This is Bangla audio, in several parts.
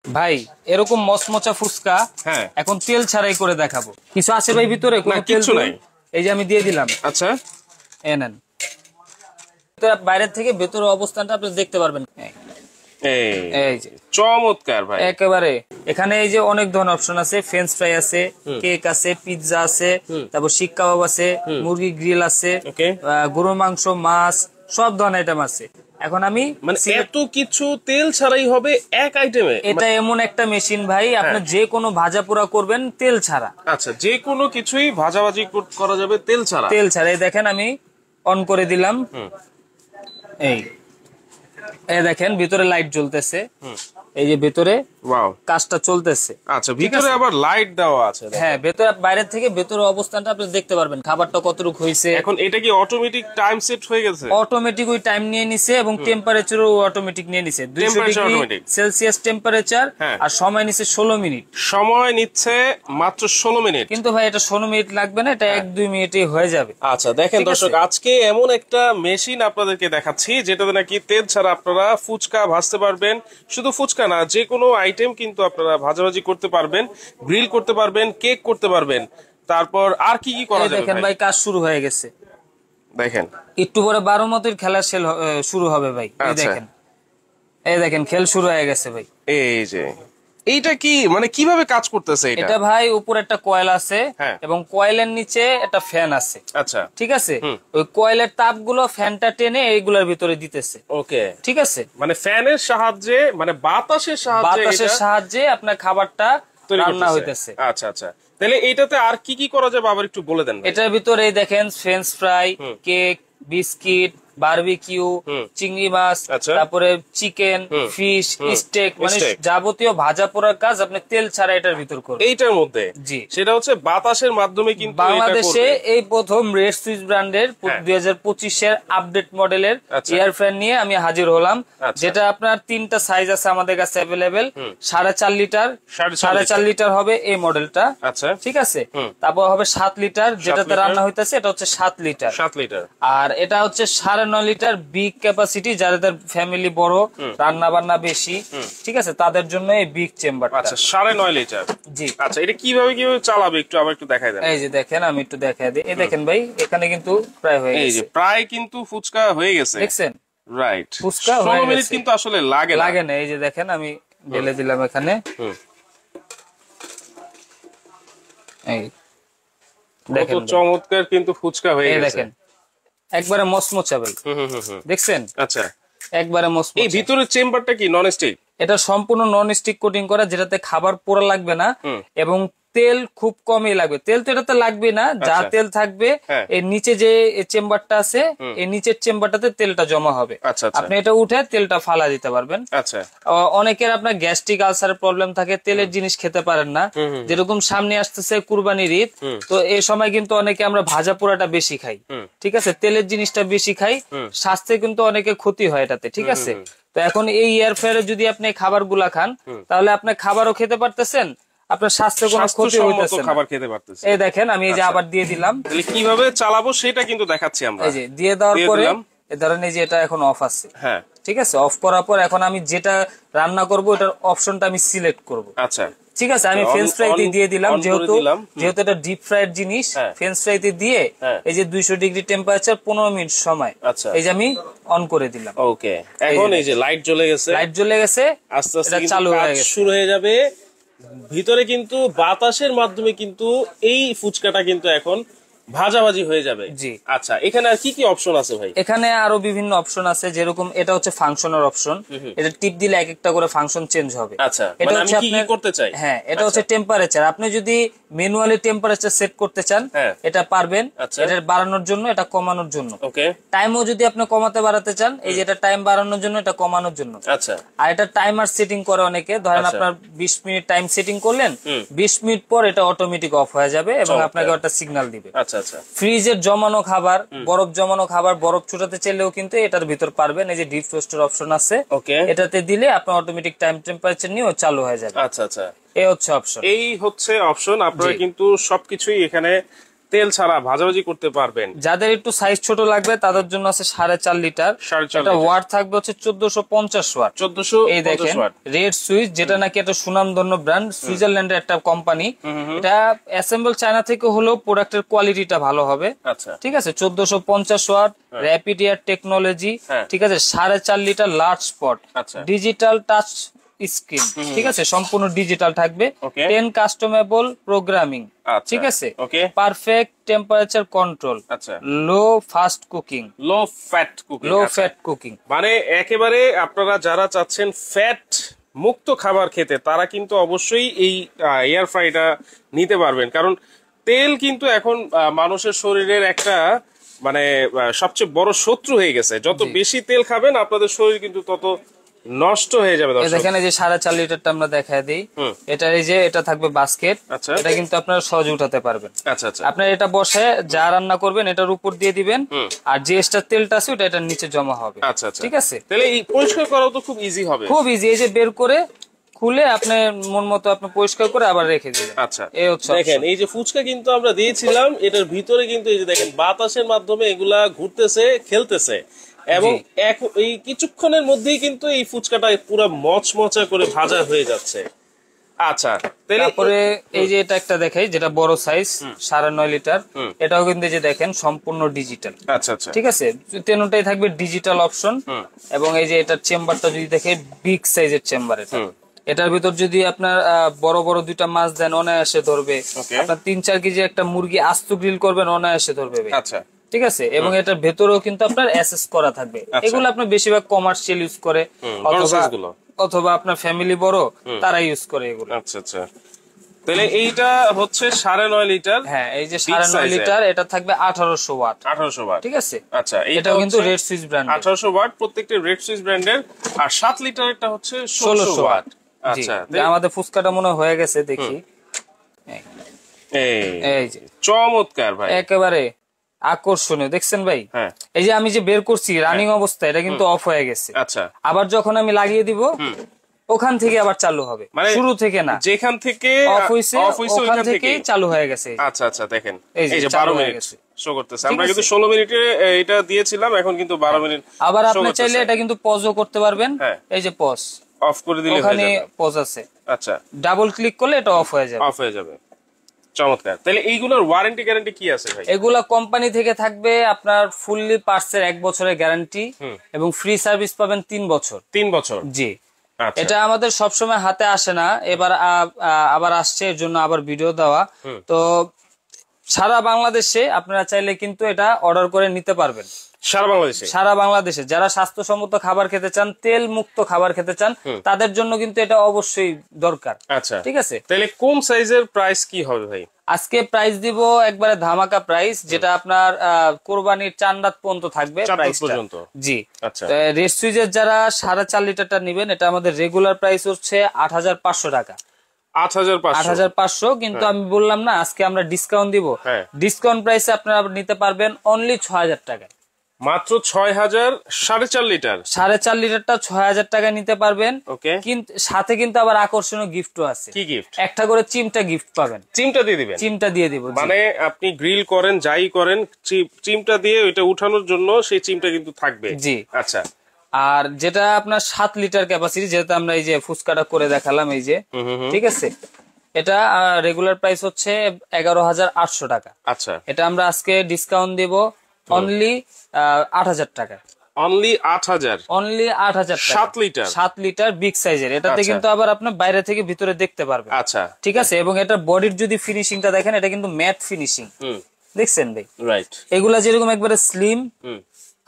ভাই এরকম মচমচা ফুচকা হ্যাঁ এখন তেল ছাড়াই করে দেখাবো। কিছু আছে ভাই ভিতরে? কোনো তেল নাই। এই যে আমি দিয়ে দিলাম। আচ্ছা নেন। বাইরের থেকে ভেতরের অবস্থানটা আপনি দেখতে পারবেন। এই যে চমৎকার ভাই একেবারে। এখানে এই যে অনেক ধরনের অপশন আছে, ফ্রেঞ্চ ফ্রাই আছে, কেক আছে, পিৎজা আছে, তারপর শিক কাবাব আছে, মুরগি গ্রিল আছে, গরুর মাংস, মাছ, সব ধরনের আইটেম আছে। এখন আমি মানে এত কিছু তেল ছাড়াই হবে এক আইটেমে? এটা এমন একটা মেশিন ভাই, আপনি যে কোনো ভাজা পোড়া করবেন তেল ছাড়া। আচ্ছা, যে কোনো কিছুই ভাজাভাজি করা যাবে তেল ছাড়া? তেল ছাড়া। এই দেখেন আমি অন করে দিলাম। এই দেখেন ভিতরে লাইট জ্বলতেছে। এই যে ভিতরে কাজটা চলতেছে। আচ্ছা, ভিতরে আবার লাইট দেওয়া আছে। হ্যাঁ, ভেতরে বাইরে থেকে ভেতরের অবস্থানটা আপনি দেখতে পারবেন, খাবারটা কতটুকু হয়েছে। এখন এটা কি অটোমেটিক টাইম সেট হয়ে গেছে? অটোমেটিক ওই টাইম নিয়ে নিছে এবং টেম্পারেচারও অটোমেটিক নিয়ে নিছে। 200 ডিগ্রি সেলসিয়াস টেম্পারেচার, আর সময় নিছে 16 মিনিট। সময় নিচ্ছে মাত্র 16 মিনিট। কিন্তু ভাই এটা 16 মিনিট লাগবে না, এটা 1-2 মিনিটেই হয়ে যাবে। আচ্ছা দেখেন দর্শক, আজকে এমন একটা মেশিন আপনাদেরকে দেখাচ্ছি যেটাতে নাকি তেল ছাড়া আপনারা ফুচকা ভাজতে পারবেন। শুধু ফুচকা না, যে কোনো আইটেম কিন্তু আপনারা ভাজাভাজি করতে পারবেন, গ্রিল করতে পারবেন, কেক করতে পারবেন। তারপর আর কি কি করা যাবে? দেখেন ভাই কাজ শুরু হয়ে গেছে। দেখেন একটু পরে 12 মতের খেলা শুরু হবে ভাই। এই দেখেন খেল শুরু হয়ে গেছে ভাই। এই যে এইটা কি মানে কিভাবে কাজ করতেছে? এটা ভাই উপরে একটা কয়েল আছে এবং কয়েলের নিচে একটা ফ্যান আছে। আচ্ছা ঠিক আছে, ওই কয়েলের তাপগুলো ফ্যানটা টেনে এইগুলোর ভিতরে দিতেছে। ওকে, ঠিক আছে। মানে ফ্যানের সাহায্যে, মানে বাতাসের সাহায্যে আপনার খাবারটা রান্না হইতেছে। আচ্ছা আচ্ছা, তাহলে এইটাতে আর কি কি করা যাবে আবার একটু বলে দেন। এটার ভিতরে দেখেন French fry, cake, biscuit, barbecue, চিংড়ি মাছ, তারপরে চিকেন, ফিশ, স্টেক, মানে যাবতীয় ভাজা পোড়ার কাজ আপনি তেল ছাড়া এটার ভিতর করবেন এইটার মধ্যে। জি, সেটা হচ্ছে বাতাসের মাধ্যমে। কিন্তু বাংলাদেশে এই প্রথম রেড সুইচ ব্র্যান্ডের 2025-এর আপডেট মডেলের এয়ার ফ্যান নিয়ে আমি হাজির হলাম, যেটা আপনার 3টা সাইজ আছে আমাদের কাছে অ্যাভেলেবেল। 4.5 লিটার, 4.5 লিটার হবে এই মডেলটা। আচ্ছা ঠিক আছে। তারপর হবে 7 লিটার, যেটাতে রান্না হইতেছে এটা হচ্ছে 7 লিটার। আর এটা হচ্ছে 9.5 লিটার বিগ ক্যাপাসিটি, যাদের ফ্যামিলি বড়, রান্না বান্না বেশি, ঠিক আছে, তাদের জন্য এই বিগ চেম্বার। আচ্ছা 9.5 লিটার। জি আচ্ছা, এটা কিভাবে কিভাবে চালাবে একটু আবার একটু দেখাই দেন। এই যে দেখেন আমি একটু দেখাই দিই। এই দেখেন ভাই এখানে কিন্তু প্রায় হয়ে গেছে। এই যে প্রায় কিন্তু ফুচকা হয়ে গেছে, দেখছেন? রাইট, ফুচকা 16 মিনিট কিন্তু আসলে লাগে না। এই যে দেখেন আমি ঢেলে দিলাম এখানে। এই দেখেন চমৎকার কিন্তু ফুচকা হয়ে গেছে। দেখেন একবারে মচমচা ভাই, দেখছেন? আচ্ছা একবারে মচমচা। এই ভিতরের চেম্বারটা কি নন স্টিক? এটা সম্পূর্ণ নন স্টিক কোটিং করা, যেটাতে খাবার পোড়া লাগবে না এবং তেল খুব কমই লাগবে। তেল তো এটাতে লাগবে না, যা তেল থাকবে এর নিচে যে চেম্বারটা আছে, এই নিচের চেম্বারটাতে তেলটা জমা হবে। আপনি এটা উঠে তেলটা ফালা দিতে পারবেন। আচ্ছা, অনেকের আপনার গ্যাস্ট্রিক আলসারের প্রবলেম থাকে, তেলের জিনিস খেতে পারেন না। যেরকম সামনে আসতেছে কুরবানির ঈদ, তো এই সময় কিন্তু অনেকে আমরা ভাজা পোড়াটা বেশি খাই, ঠিক আছে, তেলের জিনিসটা বেশি খাই, স্বাস্থ্যে কিন্তু অনেকের ক্ষতি হয় এটাতে, ঠিক আছে। তো এখন এই এয়ার ফ্রায়ারে যদি আপনি খাবার গুলা খান, তাহলে আপনি খাবারও খেতে পারতেছেন, আপনার স্বাস্থ্যে কোনো ক্ষতি হইতেছে না, খাবার খেতে পারতেছেন। এই দেখেন আমি এই যে আবার দিয়ে দিলাম। তাহলে কিভাবে চালাবো সেটা কিন্তু দেখাচ্ছি আমরা। এই যে দিয়ে দেওয়ার পরে এই ধরেন এই যে এটা এখন অফ আছে, হ্যাঁ ঠিক আছে। অফ করার পর এখন আমি যেটা রান্না করব এটার অপশনটা আমি সিলেক্ট করব। আচ্ছা ঠিক আছে, আমি ফ্রেঞ্চ ফ্রাইতে দিয়ে দিলাম, যেহেতু এটা ডিপ ফ্রাইড জিনিস। ফ্রেঞ্চ ফ্রাইতে দিয়ে এই যে 200 ডিগ্রি টেম্পারেচার 15 মিনিট সময়, এই যে আমি অন করে দিলাম। ওকে, এখন এই যে লাইট জ্বলে গেছে, আস্তে আস্তে চালু হয়ে গেছে, শুরু হয়ে যাবে। ভিতরে কিন্তু বাতাসের মাধ্যমে কিন্তু এই ফুচকাটা কিন্তু এখন ভাজাভাজি হয়ে যাবে। জি আচ্ছা, এখানে আর কি কি অপশন আছে ভাই? এখানে আরো বিভিন্ন অপশন আছে, যেরকম এটা হচ্ছে ফাংশনের অপশন, এটা টিপ দিলে এক একটা করে ফাংশন চেঞ্জ হবে। আচ্ছা, এটা হচ্ছে আপনি কি করতে চাই? হ্যাঁ, এটা হচ্ছে টেম্পারেচার। আপনি যদি ম্যানুয়ালি টেম্পারেচার সেট করতে চান এটা পারবেন, এটা বাড়ানোর জন্য, এটা কমানোর জন্য। ওকে, টাইমও যদি আপনি কমাতে বাড়াতে চান, এই যে এটা টাইম বাড়ানোর জন্য, এটা কমানোর জন্য। আচ্ছা, আর এটা টাইমার সেটিং করে অনেকে, ধরেন আপনার 20 মিনিট টাইম সেটিং করলেন, 20 মিনিট পর এটা অটোমেটিক অফ হয়ে যাবে এবং আপনাকে একটা সিগন্যাল দিবে। আচ্ছা, ফ্রিজের জমানো খাবার, বরফ জমানো খাবার, বরফ ছুটাতে চাইলেও কিন্তু এটার ভিতর পারবেন। এই যে ডিপ ফ্রস্টের অপশন আছে, এটাতে দিলে আপনার অটোমেটিক টাইম টেম্পারেচার নিয়ে চালু হয়ে যাবে। আচ্ছা আচ্ছা, এই হচ্ছে অপশন। এই হচ্ছে অপশন, আপনারা কিন্তু সবকিছুই এখানে তেল ছাড়া ভাজাভাজি করতে পারবেন। যাদের একটু সাইজ ছোট লাগবে তাদের জন্য আছে 4.5 লিটার, এটা ওয়াট থাকবে হচ্ছে 1450 ওয়াট। 1450 এই দেখেন রেড সুইচ, যেটা নাকি একটা সুনামধন্য ব্র্যান্ড, সুইজারল্যান্ডের একটা কোম্পানি। এটা অ্যাসেম্বল চায়না থেকে হলেও প্রোডাক্টের কোয়ালিটিটা ভালো হবে। আচ্ছা, ঠিক আছে, 1450 ওয়াট, র্যাপিড এয়ার টেকনোলজি। ঠিক আছে, 4.5 litre large spot, digital touch screen. ঠিক আছে, সম্পূর্ণ ডিজিটাল থাকবে, 10 কাস্টমেবল প্রোগ্রামিং। ঠিক আছে, perfect temperature control, low fast cooking, low fat cooking. মানে একেবারে আপনারা যারা চাচ্ছেন ফ্যাট মুক্ত খাবার খেতে তারা কিন্তু অবশ্যই এই এয়ার ফ্রাইটা নিতে পারবেন, কারণ তেল কিন্তু এখন মানুষের শরীরের একটা মানে সবচেয়ে বড় শত্রু হয়ে গেছে। যত বেশি তেল খাবেন আপনাদের শরীর কিন্তু তত নষ্ট হয়ে যাবে। দেখেন এই যে 4.5 লিটারটা আমরা দেখায় দিই, এটা এই যে এটা থাকবে বাস্কেট, এটা কিন্তু আপনারা সহজে উঠাতে পারবেন। আপনার এটা বসে যা রান্না করবেন এটার উপর দিয়ে দিবেন, আর যে এক্সট্রা তেলটা আছে ওটা এটার নিচে জমা হবে। ঠিক আছে, তাহলে এই পরিষ্কার করাও তো খুব ইজি হবে, খুব ইজি। এই যে বের করে খুলে আপনি মন মতো আপনি পরিষ্কার করে আবার রেখে দিবেন। আচ্ছা, দেখেন এই যে ফুচকা কিন্তু আমরা দিয়েছিলাম, এটার ভিতরে কিন্তু এই যে দেখেন বাতাসের মাধ্যমে এগুলা ঘুরতেছে, খেলতেছে, এবং এই কিছুক্ষণের মধ্যেই কিন্তু এই ফুচকাটা পুরো মচমচা করে ভাজা হয়ে যাচ্ছে। আচ্ছা, তারপরে এই যে এটা একটা দেখাই, যেটা বড় সাইজ 9.5 লিটার, এটাও কিন্তু যে দেখেন সম্পূর্ণ ডিজিটাল। আচ্ছা আচ্ছা, ঠিক আছে, তেনোটাই থাকবে ডিজিটাল অপশন। এবং এই যে এটার চেম্বারটা যদি দেখে, বিগ সাইজের চেম্বার এটা। এটার ভিতর যদি আপনার বড় বড় দুইটা মাছ দেন অনায়াসে ধরবে। আপনার 3-4 কেজি একটা মুরগি আস্ত গ্রিল করবেন অনায়াসে ধরবে। আচ্ছা, ঠিক আছে, এবং এটার ভেতরেও কিন্তু আপনার এসএস করা থাকবে। এগুলো আপনার বেশিরভাগ কমার্শিয়াল ইউজ করে, অথবা আপনার ফ্যামিলি বড় তারা ইউজ করে এগুলো। আচ্ছা আচ্ছা, তাহলে এইটা হচ্ছে 9.5 লিটার। হ্যাঁ, এই যে 9.5 লিটার, এটা থাকবে 1800 ওয়াট। 1800 ওয়াট, ঠিক আছে। আচ্ছা, এটাও কিন্তু রেড সুইচ ব্র্যান্ড, 1800 ওয়াট প্রত্যেকটা রেড সুইচ ব্র্যান্ডের। আর 7 লিটারটা হচ্ছে 1600 ওয়াট। আচ্ছা, আমাদের ফুচকাটা মনে হয়ে গেছে, দেখি। এই যে চমৎকার ভাই, একেবারে আকর্ষণীয়, দেখছেন ভাই? এই যে আমি যে বের করছি রানিং অবস্থা, এটা কিন্তু অফ হয়ে গেছে। আচ্ছা, আবার যখন আমি লাগিয়ে দিব ওখান থেকে আবার চালু হবে, শুরু থেকে না, যেখান থেকে অফ হইছে ওখান থেকেই চালু হয়ে গেছে। আচ্ছা আচ্ছা, দেখেন এই যে 12 মিনিট শো করতেছে। আমরা কিন্তু 16 মিনিটে এটা দিয়েছিলাম, এখন কিন্তু 12 মিনিট। আবার আপনি চাইলে এটা কিন্তু পজও করতে পারবেন। এই যে পজ অফ করে দিলে ওখানে পজ আছে। আচ্ছা, ডাবল ক্লিক করলে এটা অফ হয়ে যাবে। অফ হয়ে যাবে, চমৎকার। তাহলে এইগুলোর ওয়ারেন্টি গ্যারান্টি কি আছে ভাই? এগুলা কোম্পানি থেকে থাকবে আপনার ফুললি পার্টসের 1 বছরের গ্যারান্টি, এবং ফ্রি সার্ভিস পাবেন 3 বছর। 3 বছর, জি। এটা আমাদের সবসময় হাতে আসে না, এবার আবার আসছে, এর জন্য আবার ভিডিও দেওয়া। তো সারা বাংলাদেশে আপনারা চাইলে কিন্তু এটা অর্ডার করে নিতে পারবেন। সারা বাংলাদেশে যারা স্বাস্থ্যসম্মত খাবার খেতে চান, তেল মুক্ত খাবার খেতে চান, তাদের জন্য কিন্তু এটা অবশ্যই দরকার। আচ্ছা, ঠিক আছে। তাহলে কোন সাইজের প্রাইস কি হবে ভাই? আজকে প্রাইস দিব একবারে ধামাকা প্রাইস, যেটা আপনার কোরবানির চাঁদ রাত পর্যন্ত থাকবে প্রাইসটা। জি। আচ্ছা, রেড সুইচের যারা 4.5 লিটারটা নেবেন, এটা আমাদের রেগুলার প্রাইস হচ্ছে 8500 টাকা। 8500, কিন্তু আমি বললাম না আজকে আমরা ডিসকাউন্ট দিব, ডিসকাউন্ট প্রাইসে আপনারা নিতে পারবেন অনলি 6000 টাকায়। মাত্র 6000, 4.5 লিটার, 4.5 লিটারটা 6000 টাকায় নিতে পারবেন। কিন্তু সাথে কিন্তু আবার আকর্ষণীয় গিফটও আছে। কি গিফট? একটা করে চিমটা গিফট পাবেন। চিমটা দিয়ে দিবেন? চিমটা দিয়ে দিব, মানে আপনি গ্রিল করেন যাই করেন, চিমটা দিয়ে ওইটা উঠানোর জন্য সেই চিমটা কিন্তু থাকবে। জি। আচ্ছা, আর যেটা আপনার 7 লিটার ক্যাপাসিটি, যেটা আমরা এই যে ফুচকাটা করে দেখালাম, এই যে, ঠিক আছে, এটা রেগুলার প্রাইস হচ্ছে 11800 টাকা। আচ্ছা, এটা আমরা আজকে ডিসকাউন্ট দিব অনলি 8000 টাকা। অনলি 8000, অনলি 8000 টাকা। 7 লিটার, 7 লিটার বিগ সাইজের। এটাতে কিন্তু আবার আপনি বাইরে থেকে ভিতরে দেখতে পারবেন। আচ্ছা, ঠিক আছে। এবং এটা বডির যদি ফিনিশিংটা দেখেন, এটা কিন্তু ম্যাট ফিনিশিং, দেখছেন ভাই? রাইট। এগুলা যেরকম একবারে স্লিম,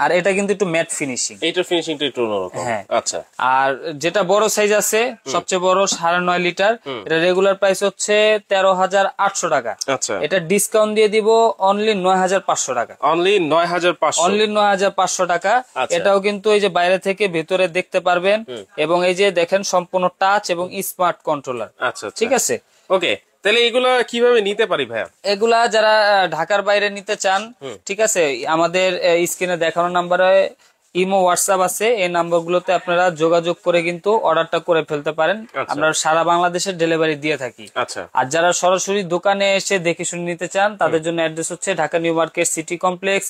আর এটা কিন্তু একটু ম্যাট ফিনিশিং, এইটার ফিনিশিংটা একটু অন্যরকম। আচ্ছা, আর যেটা বড় সাইজ আছে সবচেয়ে বড় 9.5 লিটার, এটা রেগুলার প্রাইস হচ্ছে 13800 টাকা। আচ্ছা, এটা ডিসকাউন্ট দিয়ে দিব অনলি 9500 টাকা। অনলি 9500, অনলি 9500 টাকা। এটাও কিন্তু এই যে বাইরে থেকে ভিতরে দেখতে পারবেন, এবং এই যে দেখেন সম্পূর্ণ টাচ এবং স্মার্ট কন্ট্রোলার। আচ্ছা, ঠিক আছে। ওকে, তাহলে এগুলা কিভাবে নিতে পারি ভাইয়া? এগুলা যারা ঢাকার বাইরে নিতে চান, ঠিক আছে, আমাদের স্ক্রিনে দেখানো নাম্বারে ইমো হোয়াটসঅ্যাপ আছে, এই নাম্বারগুলোতে আপনারা যোগাযোগ করে কিন্তু অর্ডারটা করে ফেলতে পারেন। আমরা সারা বাংলাদেশের ডেলিভারি দিয়ে থাকি। আচ্ছা, আর যারা সরাসরি দোকানে এসে দেখে শুনে নিতে চান তাদের জন্য অ্যাড্রেস হচ্ছে Dhaka new market city complex,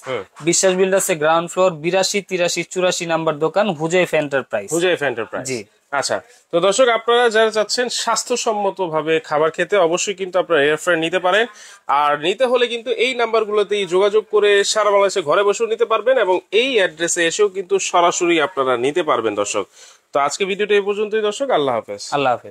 বিশ্বাস বিল্ডার্সের গ্রাউন্ড ফ্লোর, 82, 83, 84 নাম্বার দোকান, হুজাইফ এন্টারপ্রাইজ। হুজাইফ এন্টারপ্রাইজ। জি। আচ্ছা, তো দর্শক আপনারা যারা চাচ্ছেন স্বাস্থ্যসম্মত ভাবে খাবার খেতে, অবশ্যই কিন্তু আপনারা এয়ার ফ্রায়ার নিতে পারেন। আর নিতে হলে কিন্তু এই নাম্বারগুলোতেই যোগাযোগ করে সারা বাংলাদেশে ঘরে বসেও নিতে পারবেন এবং এই অ্যাড্রেসে এসেও কিন্তু সরাসরি আপনারা নিতে পারবেন দর্শক। তো আজকে ভিডিওটা এই পর্যন্তই দর্শক, আল্লাহ হাফেজ। আল্লাহ হাফেজ।